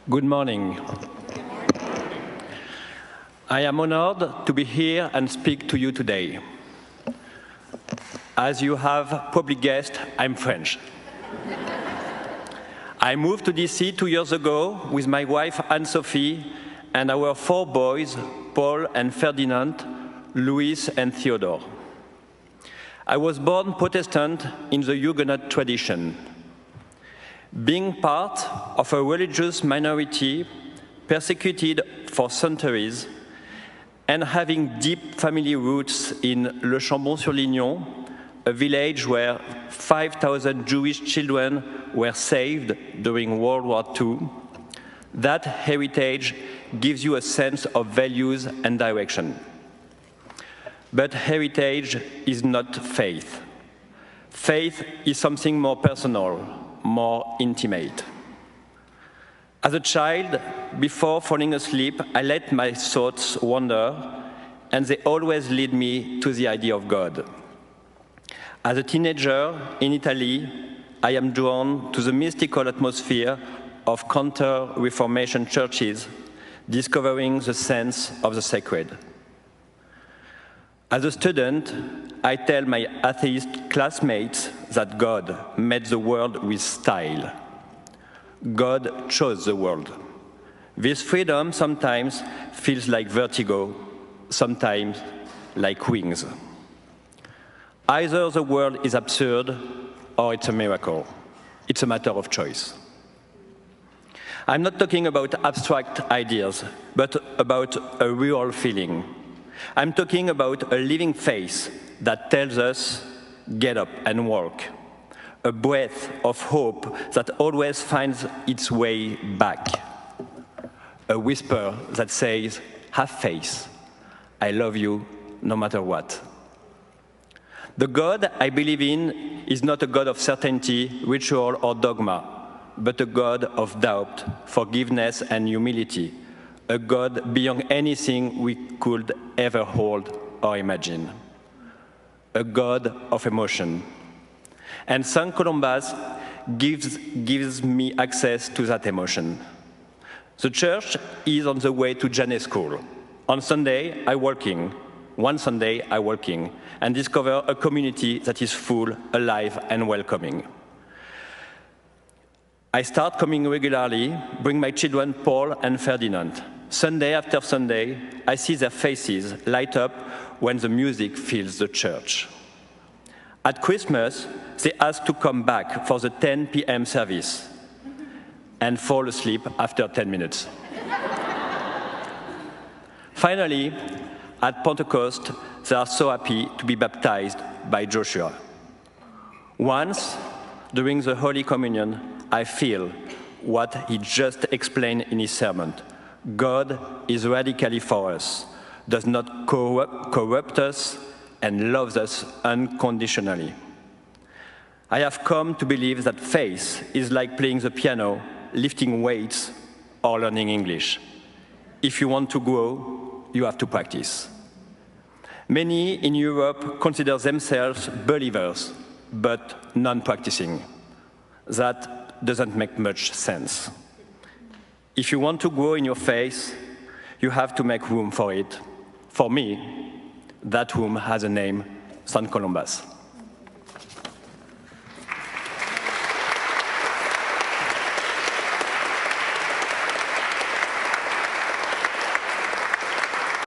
Good morning. I am honored to be here and speak to you today. As you have probably guessed, I'm French. I moved to DC 2 years ago with my wife Anne-Sophie and our 4 boys, Paul and Ferdinand, Louis and Theodore. I was born Protestant in the Huguenot tradition. Being part of a religious minority persecuted for centuries and having deep family roots in Le Chambon-sur-Lignon, a village where 5,000 Jewish children were saved during World War II, that heritage gives you a sense of values and direction. But heritage is not faith. Faith is something more personal, more intimate. As a child, before falling asleep, I let my thoughts wander, and they always lead me to the idea of God. As a teenager in Italy, I am drawn to the mystical atmosphere of counter-Reformation churches, discovering the sense of the sacred. As a student, I tell my atheist classmates that God made the world with style. God chose the world. This freedom sometimes feels like vertigo, sometimes like wings. Either the world is absurd or it's a miracle. It's a matter of choice. I'm not talking about abstract ideas, but about a real feeling. I'm talking about a living faith that tells us, get up and walk. A breath of hope that always finds its way back. A whisper that says, have faith. I love you no matter what. The God I believe in is not a God of certainty, ritual, or dogma, but a God of doubt, forgiveness, and humility. A God beyond anything we could ever hold or imagine. A God of emotion. And St. Columba's gives me access to that emotion. The church is on the way to Janus School. On Sunday, one Sunday, I walking, and discover a community that is full, alive, and welcoming. I start coming regularly, bring my children Paul and Ferdinand. Sunday after Sunday, I see their faces light up when the music fills the church. At Christmas, they ask to come back for the 10 p.m. service and fall asleep after 10 minutes. Finally, at Pentecost, they are so happy to be baptized by Joshua. Once, during the Holy Communion, I feel what he just explained in his sermon. God is radically for us, does not corrupt us, and loves us unconditionally. I have come to believe that faith is like playing the piano, lifting weights, or learning English. If you want to grow, you have to practice. Many in Europe consider themselves believers, but non-practicing. That doesn't make much sense. If you want to grow in your faith, you have to make room for it. For me, that room has a name, St. Columba's.